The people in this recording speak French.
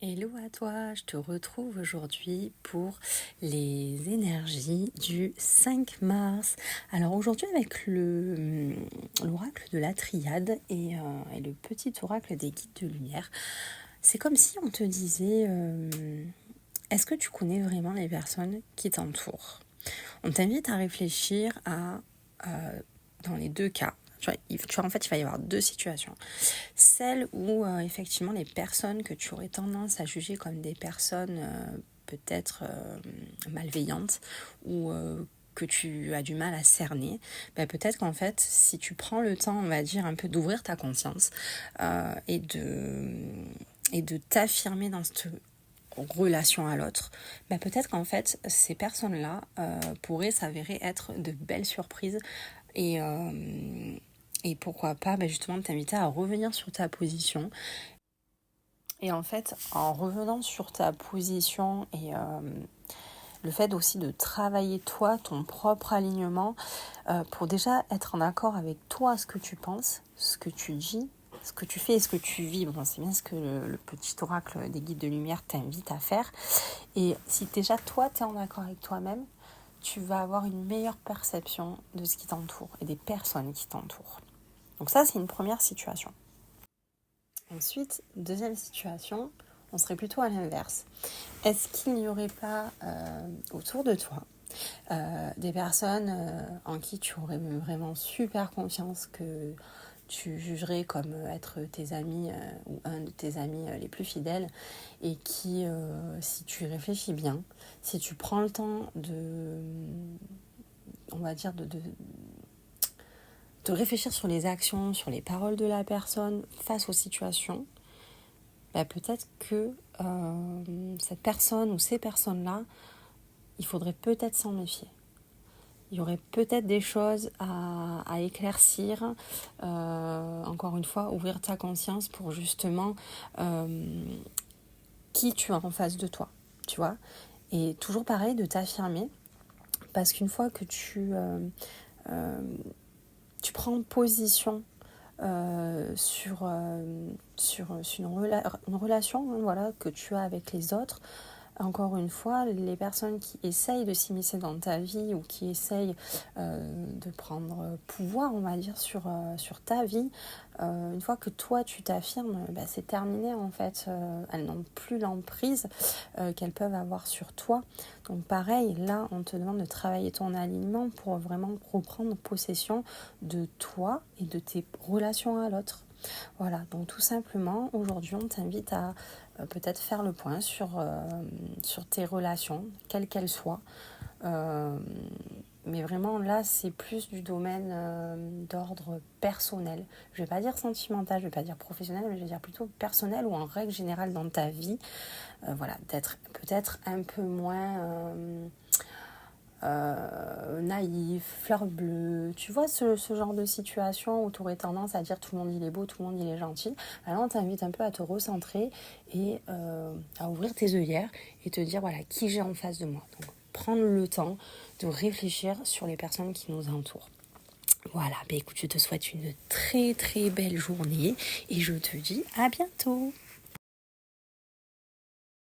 Hello à toi, je te retrouve aujourd'hui pour les énergies du 5 mars. Alors aujourd'hui avec l'oracle de la triade et le petit oracle des guides de lumière, c'est comme si on te disait est-ce que tu connais vraiment les personnes qui t'entourent? On t'invite à réfléchir dans les deux cas. En fait, il va y avoir deux situations. Celle où, effectivement, les personnes que tu aurais tendance à juger comme des personnes peut-être malveillantes ou que tu as du mal à cerner, peut-être qu'en fait, si tu prends le temps, on va dire, un peu d'ouvrir ta conscience et de t'affirmer dans cette relation à l'autre, peut-être qu'en fait, ces personnes-là pourraient s'avérer être de belles surprises et pourquoi pas justement t'inviter à revenir sur ta position. Et en fait, en revenant sur ta position et le fait aussi de travailler toi, ton propre alignement, pour déjà être en accord avec toi, ce que tu penses, ce que tu dis, ce que tu fais et ce que tu vis. Bon, c'est bien ce que le petit oracle des guides de lumière t'invite à faire. Et si déjà toi, tu es en accord avec toi-même, tu vas avoir une meilleure perception de ce qui t'entoure et des personnes qui t'entourent. Donc ça, c'est une première situation. Ensuite, deuxième situation, on serait plutôt à l'inverse. Est-ce qu'il n'y aurait pas autour de toi des personnes en qui tu aurais vraiment super confiance, que tu jugerais comme être tes amis ou un de tes amis les plus fidèles et qui, si tu réfléchis bien, si tu prends le temps on va dire, de réfléchir sur les actions, sur les paroles de la personne face aux situations, peut-être que cette personne ou ces personnes-là, il faudrait peut-être s'en méfier. Il y aurait peut-être des choses à éclaircir. Encore une fois, ouvrir ta conscience pour justement qui tu as en face de toi, tu vois. Et toujours pareil, de t'affirmer, parce qu'une fois que tu prends position sur une relation que tu as avec les autres. Encore une fois, les personnes qui essayent de s'immiscer dans ta vie ou qui essayent de prendre pouvoir, on va dire, sur ta vie, une fois que toi tu t'affirmes, c'est terminé en fait. Elles n'ont plus l'emprise qu'elles peuvent avoir sur toi. Donc pareil, là on te demande de travailler ton alignement pour vraiment reprendre possession de toi et de tes relations à l'autre. Voilà, donc tout simplement, aujourd'hui, on t'invite à peut-être faire le point sur tes relations, quelles qu'elles soient. Mais vraiment, là, c'est plus du domaine d'ordre personnel. Je ne vais pas dire sentimental, je ne vais pas dire professionnel, mais je vais dire plutôt personnel ou en règle générale dans ta vie. Voilà, d'être peut-être un peu moins... naïf, fleur bleue, tu vois ce genre de situation où tu aurais tendance à dire tout le monde il est beau, tout le monde il est gentil. Alors on t'invite un peu à te recentrer et à ouvrir tes œillères et te dire voilà qui j'ai en face de moi. Donc prendre le temps de réfléchir sur les personnes qui nous entourent. Voilà, écoute, je te souhaite une très très belle journée et je te dis à bientôt.